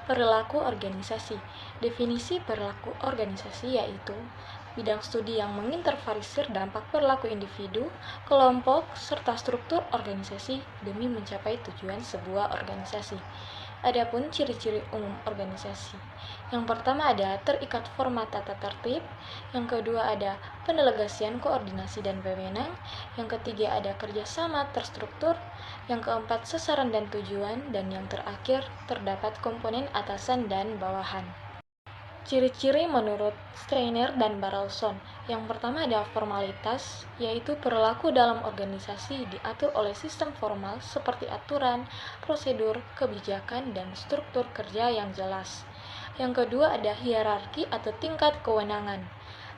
Perilaku organisasi. Definisi perilaku organisasi yaitu bidang studi yang mengintervalisir dampak perilaku individu, kelompok, serta struktur organisasi demi mencapai tujuan sebuah organisasi. Adapun ciri-ciri umum organisasi. Yang pertama ada terikat format tata tertib, yang kedua ada pendelegasian koordinasi dan wewenang, yang ketiga ada kerjasama terstruktur, yang keempat sasaran dan tujuan, dan yang terakhir terdapat komponen atasan dan bawahan. Ciri-ciri menurut Steiner dan Barelson. Yang pertama ada formalitas, yaitu perilaku dalam organisasi diatur oleh sistem formal seperti aturan, prosedur, kebijakan, dan struktur kerja yang jelas. Yang kedua ada hierarki atau tingkat kewenangan.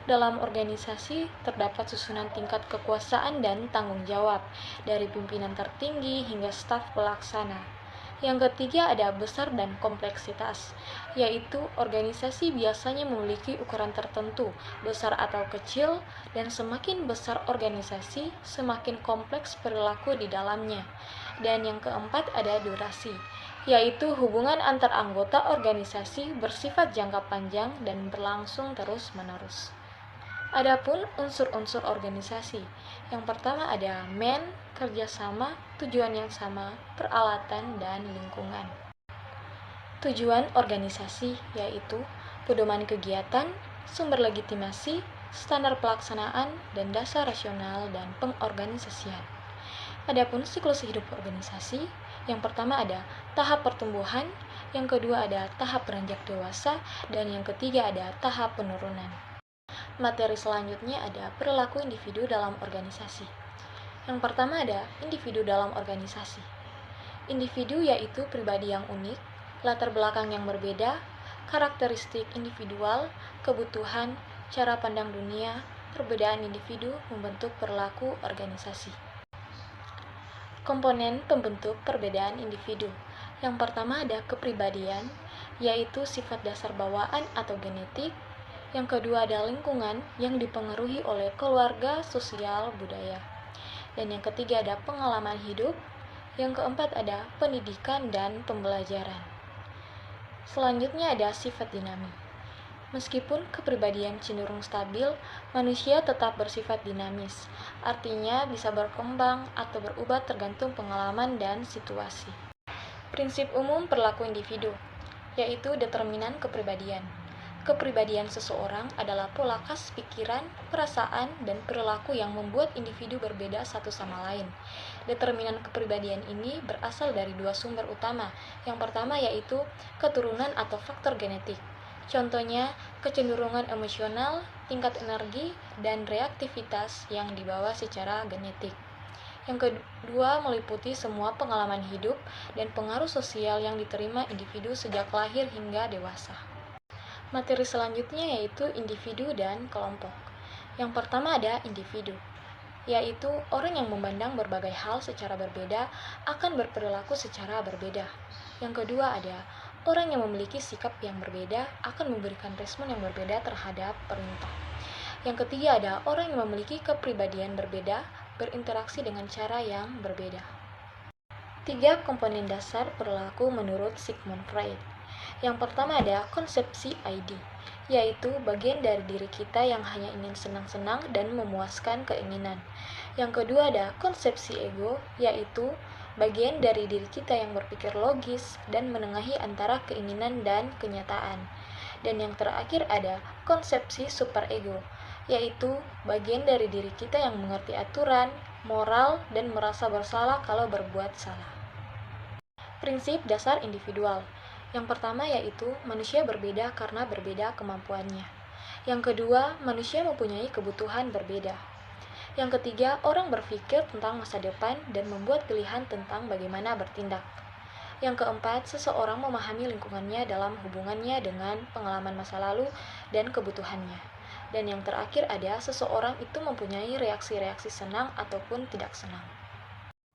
Dalam organisasi terdapat susunan tingkat kekuasaan dan tanggung jawab, dari pimpinan tertinggi hingga staf pelaksana. Yang ketiga ada besar dan kompleksitas, yaitu organisasi biasanya memiliki ukuran tertentu, besar atau kecil, dan semakin besar organisasi, semakin kompleks perilaku di dalamnya. Dan yang keempat ada durasi, yaitu hubungan antar anggota organisasi bersifat jangka panjang dan berlangsung terus-menerus. Adapun unsur-unsur organisasi, yang pertama ada kerjasama, tujuan yang sama, peralatan, dan lingkungan. Tujuan organisasi yaitu pedoman kegiatan, sumber legitimasi, standar pelaksanaan, dan dasar rasional dan pengorganisasian. Adapun siklus hidup organisasi, yang pertama ada tahap pertumbuhan, yang kedua ada tahap beranjak dewasa, dan yang ketiga ada tahap penurunan. Materi selanjutnya ada perilaku individu dalam organisasi. Yang pertama ada individu dalam organisasi. Individu yaitu pribadi yang unik, latar belakang yang berbeda, karakteristik individual, kebutuhan, cara pandang dunia, perbedaan individu membentuk perilaku organisasi. Komponen pembentuk perbedaan individu. Yang pertama ada kepribadian, yaitu sifat dasar bawaan atau genetik. Yang kedua ada lingkungan yang dipengaruhi oleh keluarga, sosial, budaya. Dan yang ketiga ada pengalaman hidup. Yang keempat ada pendidikan dan pembelajaran. Selanjutnya ada sifat dinami. Meskipun kepribadian cenderung stabil, manusia tetap bersifat dinamis. Artinya bisa berkembang atau berubah tergantung pengalaman dan situasi. Prinsip umum perilaku individu, yaitu determinan kepribadian. Kepribadian seseorang adalah pola khas pikiran, perasaan, dan perilaku yang membuat individu berbeda satu sama lain. Determinan kepribadian ini berasal dari dua sumber utama. Yang pertama yaitu keturunan atau faktor genetik. Contohnya, kecenderungan emosional, tingkat energi, dan reaktivitas yang dibawa secara genetik. Yang kedua meliputi semua pengalaman hidup dan pengaruh sosial yang diterima individu sejak lahir hingga dewasa. Materi selanjutnya yaitu individu dan kelompok. Yang pertama ada individu, yaitu orang yang memandang berbagai hal secara berbeda akan berperilaku secara berbeda. Yang kedua ada orang yang memiliki sikap yang berbeda akan memberikan respon yang berbeda terhadap perintah. Yang ketiga ada orang yang memiliki kepribadian berbeda berinteraksi dengan cara yang berbeda. 3 komponen dasar perilaku menurut Sigmund Freud. Yang pertama ada konsepsi ID, yaitu bagian dari diri kita yang hanya ingin senang-senang dan memuaskan keinginan. Yang kedua ada konsepsi ego, yaitu bagian dari diri kita yang berpikir logis dan menengahi antara keinginan dan kenyataan. Dan yang terakhir ada konsepsi superego, yaitu bagian dari diri kita yang mengerti aturan, moral, dan merasa bersalah kalau berbuat salah. Prinsip dasar individual. Yang pertama yaitu manusia berbeda karena berbeda kemampuannya. Yang kedua, manusia mempunyai kebutuhan berbeda. Yang ketiga, orang berpikir tentang masa depan dan membuat pilihan tentang bagaimana bertindak. Yang keempat, seseorang memahami lingkungannya dalam hubungannya dengan pengalaman masa lalu dan kebutuhannya. Dan yang terakhir ada seseorang itu mempunyai reaksi-reaksi senang ataupun tidak senang.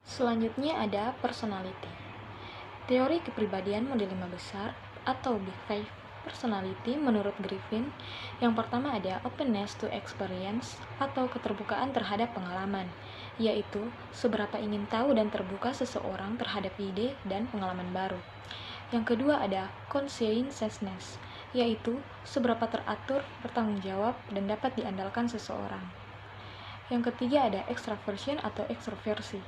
Selanjutnya ada personality. Teori kepribadian model 5 besar atau Big Five personality menurut Griffin. Yang pertama ada openness to experience atau keterbukaan terhadap pengalaman, yaitu seberapa ingin tahu dan terbuka seseorang terhadap ide dan pengalaman baru. Yang kedua ada conscientiousness, yaitu seberapa teratur, bertanggung jawab, dan dapat diandalkan seseorang. Yang ketiga ada extraversion atau ekstroversi,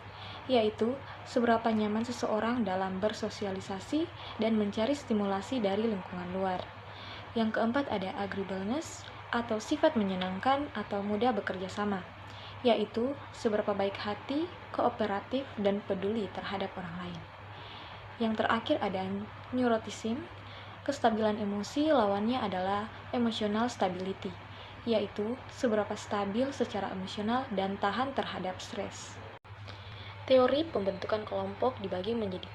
yaitu seberapa nyaman seseorang dalam bersosialisasi dan mencari stimulasi dari lingkungan luar. Yang keempat ada agreeableness atau sifat menyenangkan atau mudah bekerja sama, yaitu seberapa baik hati, kooperatif, dan peduli terhadap orang lain. Yang terakhir ada neuroticism, kestabilan emosi lawannya adalah emotional stability, yaitu seberapa stabil secara emosional dan tahan terhadap stres. Teori pembentukan kelompok dibagi menjadi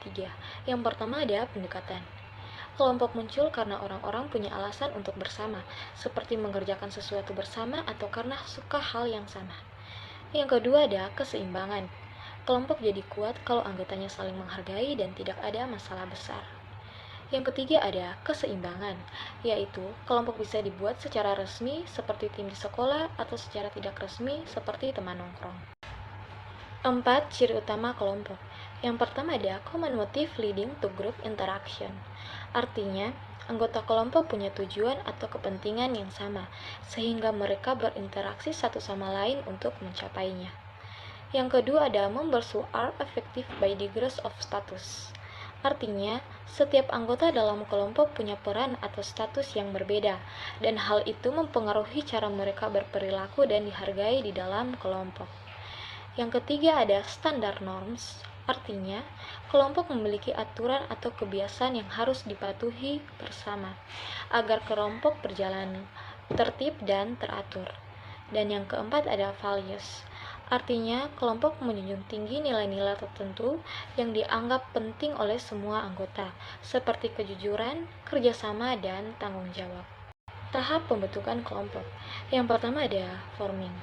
3. Yang pertama ada pendekatan. Kelompok muncul karena orang-orang punya alasan untuk bersama, seperti mengerjakan sesuatu bersama atau karena suka hal yang sama. Yang kedua ada keseimbangan. Kelompok jadi kuat kalau anggotanya saling menghargai dan tidak ada masalah besar. Yang ketiga ada keseimbangan, yaitu kelompok bisa dibuat secara resmi seperti tim di sekolah atau secara tidak resmi seperti teman nongkrong. 4. Ciri utama kelompok. Yang pertama ada common motive leading to group interaction. Artinya, anggota kelompok punya tujuan atau kepentingan yang sama, sehingga mereka berinteraksi satu sama lain untuk mencapainya. Yang kedua ada members who are effective by degrees of status. Artinya, setiap anggota dalam kelompok punya peran atau status yang berbeda, dan hal itu mempengaruhi cara mereka berperilaku dan dihargai di dalam kelompok. Yang ketiga ada standar norms, artinya kelompok memiliki aturan atau kebiasaan yang harus dipatuhi bersama, agar kelompok berjalan tertib dan teratur. Dan yang keempat ada values, artinya kelompok menjunjung tinggi nilai-nilai tertentu yang dianggap penting oleh semua anggota, seperti kejujuran, kerjasama, dan tanggung jawab. Tahap pembentukan kelompok. Yang pertama ada forming.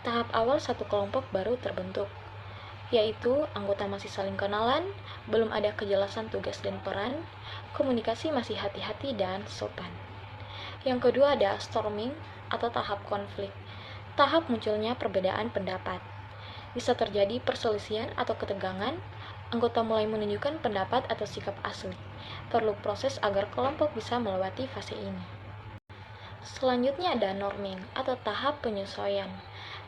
Tahap awal satu kelompok baru terbentuk, yaitu anggota masih saling kenalan, belum ada kejelasan tugas dan peran, komunikasi masih hati-hati dan sopan. Yang kedua ada storming atau tahap konflik. Tahap munculnya perbedaan pendapat. Bisa terjadi perselisihan atau ketegangan, anggota mulai menunjukkan pendapat atau sikap asli. Perlu proses agar kelompok bisa melewati fase ini. Selanjutnya ada norming atau tahap penyesuaian.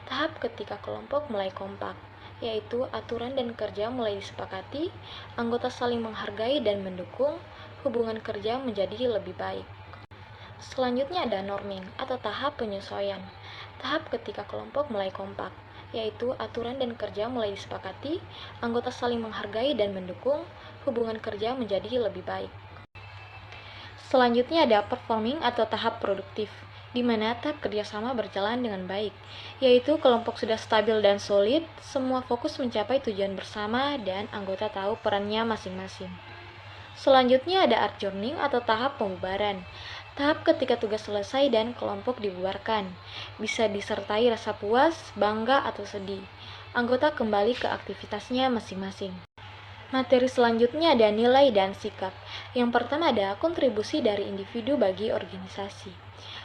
Tahap ketika kelompok mulai kompak, yaitu aturan dan kerja mulai disepakati, anggota saling menghargai dan mendukung, hubungan kerja menjadi lebih baik. Selanjutnya ada norming atau tahap penyesuaian. Tahap ketika kelompok mulai kompak, yaitu aturan dan kerja mulai disepakati, anggota saling menghargai dan mendukung, hubungan kerja menjadi lebih baik. Selanjutnya ada performing atau tahap produktif, di mana tahap kerjasama berjalan dengan baik, yaitu kelompok sudah stabil dan solid, semua fokus mencapai tujuan bersama, dan anggota tahu perannya masing-masing. Selanjutnya ada adjourning atau tahap pembubaran, tahap ketika tugas selesai dan kelompok dibubarkan, bisa disertai rasa puas, bangga, atau sedih. Anggota kembali ke aktivitasnya masing-masing. Materi selanjutnya ada nilai dan sikap. Yang pertama ada kontribusi dari individu bagi organisasi.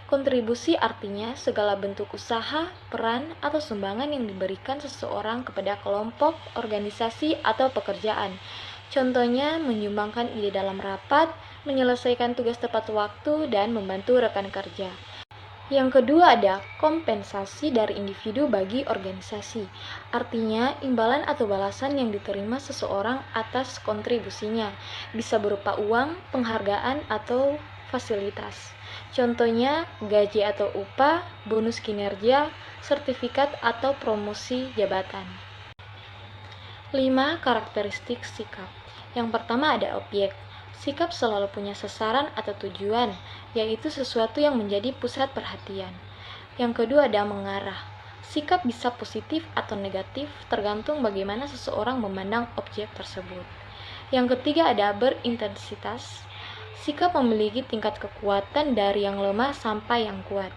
Kontribusi artinya segala bentuk usaha, peran, atau sumbangan yang diberikan seseorang kepada kelompok, organisasi, atau pekerjaan. Contohnya menyumbangkan ide dalam rapat, menyelesaikan tugas tepat waktu, dan membantu rekan kerja. Yang kedua ada kompensasi dari individu bagi organisasi, artinya imbalan atau balasan yang diterima seseorang atas kontribusinya, bisa berupa uang, penghargaan, atau fasilitas. Contohnya gaji atau upah, bonus kinerja, sertifikat, atau promosi jabatan. 5. Karakteristik sikap. Yang pertama ada objek. Sikap selalu punya sasaran atau tujuan, yaitu sesuatu yang menjadi pusat perhatian. Yang kedua ada mengarah. Sikap bisa positif atau negatif, tergantung bagaimana seseorang memandang objek tersebut. Yang ketiga ada berintensitas. Sikap memiliki tingkat kekuatan dari yang lemah sampai yang kuat.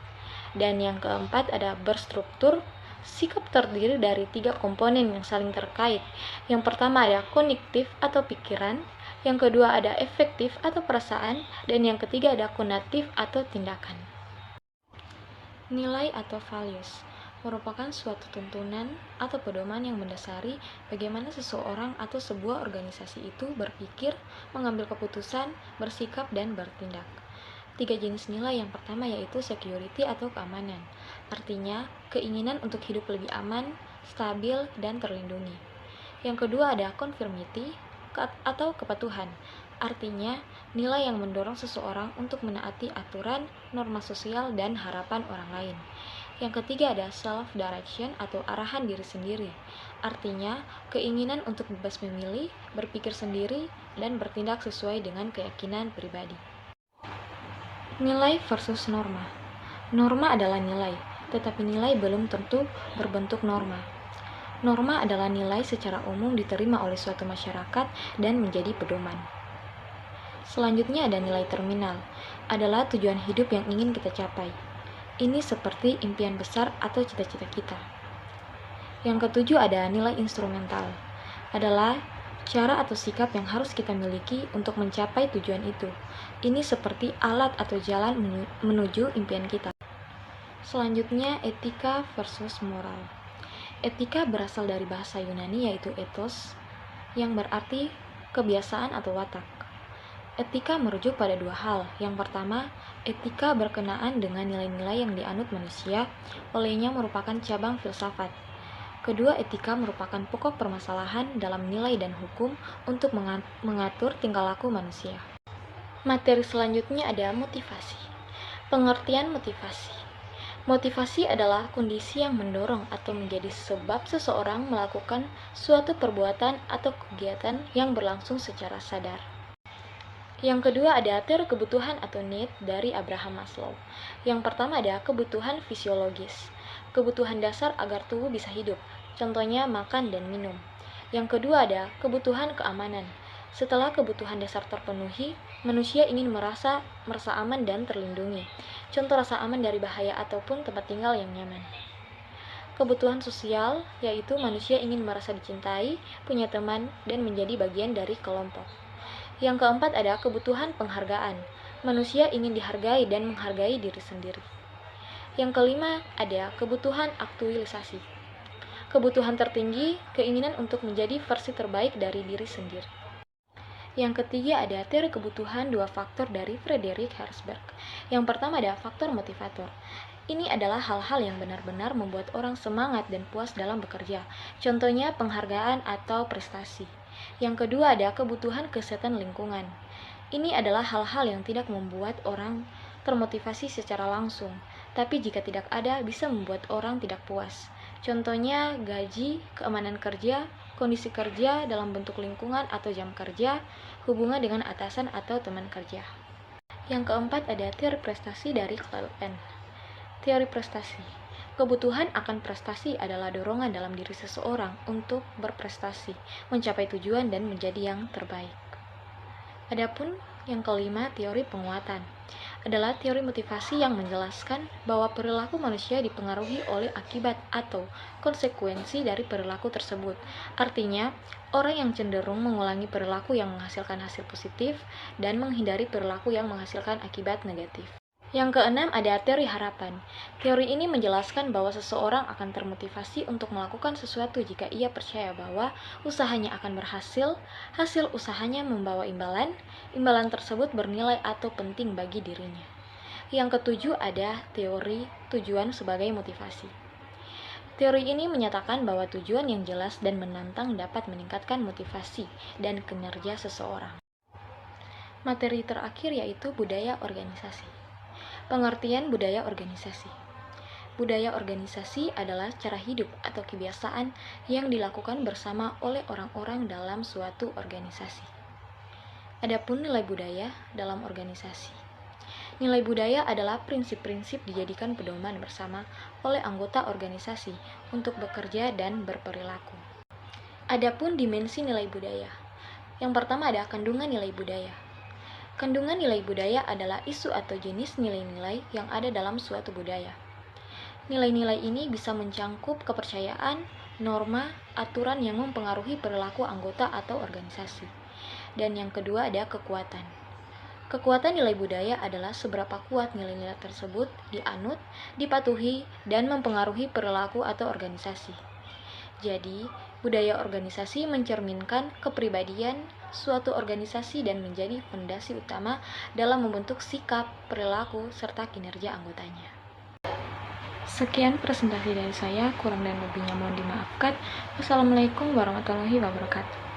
Dan yang keempat ada berstruktur. Sikap terdiri dari 3 komponen yang saling terkait. Yang pertama ada kognitif atau pikiran, yang kedua ada efektif atau perasaan, dan yang ketiga ada konatif atau tindakan. Nilai atau values. merupakan suatu tuntunan atau pedoman yang mendasari bagaimana seseorang atau sebuah organisasi itu berpikir, mengambil keputusan, bersikap, dan bertindak. 3 jenis nilai yang pertama yaitu security atau keamanan, artinya keinginan untuk hidup lebih aman, stabil, dan terlindungi. Yang kedua ada conformity atau kepatuhan, artinya nilai yang mendorong seseorang untuk menaati aturan, norma sosial, dan harapan orang lain. Yang ketiga ada self-direction atau arahan diri sendiri, artinya keinginan untuk bebas memilih, berpikir sendiri, dan bertindak sesuai dengan keyakinan pribadi. Nilai versus norma. Norma adalah nilai, tetapi nilai belum tentu berbentuk norma. Norma adalah nilai secara umum diterima oleh suatu masyarakat dan menjadi pedoman. Selanjutnya ada nilai terminal, adalah tujuan hidup yang ingin kita capai. Ini seperti impian besar atau cita-cita kita. Yang ketujuh ada nilai instrumental, adalah cara atau sikap yang harus kita miliki untuk mencapai tujuan itu. Ini seperti alat atau jalan menuju impian kita. Selanjutnya etika versus moral. Etika berasal dari bahasa Yunani yaitu ethos, yang berarti kebiasaan atau watak. Etika merujuk pada dua hal. Yang pertama, etika berkenaan dengan nilai-nilai yang dianut manusia, olehnya merupakan cabang filsafat. Kedua, etika merupakan pokok permasalahan dalam nilai dan hukum untuk mengatur tingkah laku manusia. Materi selanjutnya ada motivasi. Pengertian motivasi. Motivasi adalah kondisi yang mendorong atau menjadi sebab seseorang melakukan suatu perbuatan atau kegiatan yang berlangsung secara sadar. Yang kedua ada teori kebutuhan atau need dari Abraham Maslow. Yang pertama ada kebutuhan fisiologis, kebutuhan dasar agar tubuh bisa hidup, contohnya makan dan minum. Yang kedua ada kebutuhan keamanan. Setelah kebutuhan dasar terpenuhi, manusia ingin merasa aman dan terlindungi. Contoh rasa aman dari bahaya ataupun tempat tinggal yang nyaman. Kebutuhan sosial, yaitu manusia ingin merasa dicintai, punya teman, dan menjadi bagian dari kelompok. Yang keempat ada kebutuhan penghargaan. Manusia ingin dihargai dan menghargai diri sendiri. Yang kelima ada kebutuhan aktualisasi. Kebutuhan tertinggi, keinginan untuk menjadi versi terbaik dari diri sendiri. Yang ketiga ada teori kebutuhan dua faktor dari Frederick Herzberg. Yang pertama ada faktor motivator. Ini adalah hal-hal yang benar-benar membuat orang semangat dan puas dalam bekerja. Contohnya penghargaan atau prestasi. Yang kedua ada kebutuhan kesehatan lingkungan. Ini adalah hal-hal yang tidak membuat orang termotivasi secara langsung, tapi jika tidak ada bisa membuat orang tidak puas. Contohnya gaji, keamanan kerja, kondisi kerja dalam bentuk lingkungan atau jam kerja, hubungan dengan atasan atau teman kerja. Yang keempat ada teori prestasi dari Clelland. Teori prestasi. Kebutuhan akan prestasi adalah dorongan dalam diri seseorang untuk berprestasi, mencapai tujuan dan menjadi yang terbaik. Adapun yang kelima, teori penguatan adalah teori motivasi yang menjelaskan bahwa perilaku manusia dipengaruhi oleh akibat atau konsekuensi dari perilaku tersebut. Artinya, orang yang cenderung mengulangi perilaku yang menghasilkan hasil positif dan menghindari perilaku yang menghasilkan akibat negatif. Yang keenam ada teori harapan. Teori ini menjelaskan bahwa seseorang akan termotivasi untuk melakukan sesuatu jika ia percaya bahwa usahanya akan berhasil, hasil usahanya membawa imbalan, imbalan tersebut bernilai atau penting bagi dirinya. Yang ketujuh ada teori tujuan sebagai motivasi. Teori ini menyatakan bahwa tujuan yang jelas dan menantang dapat meningkatkan motivasi dan kinerja seseorang. Materi terakhir yaitu budaya organisasi. Pengertian budaya organisasi. Budaya organisasi adalah cara hidup atau kebiasaan yang dilakukan bersama oleh orang-orang dalam suatu organisasi. Adapun nilai budaya dalam organisasi. Nilai budaya adalah prinsip-prinsip dijadikan pedoman bersama oleh anggota organisasi untuk bekerja dan berperilaku. Adapun dimensi nilai budaya. Yang pertama ada kandungan nilai budaya. Kandungan nilai budaya adalah isu atau jenis nilai-nilai yang ada dalam suatu budaya. Nilai-nilai ini bisa mencangkup kepercayaan, norma, aturan yang mempengaruhi perilaku anggota atau organisasi. Dan yang kedua ada kekuatan. Kekuatan nilai budaya adalah seberapa kuat nilai-nilai tersebut dianut, dipatuhi, dan mempengaruhi perilaku atau organisasi. Jadi, budaya organisasi mencerminkan kepribadian suatu organisasi dan menjadi fondasi utama dalam membentuk sikap, perilaku, serta kinerja anggotanya. Sekian presentasi dari saya, kurang dan lebihnya mohon dimaafkan. Wassalamualaikum warahmatullahi wabarakatuh.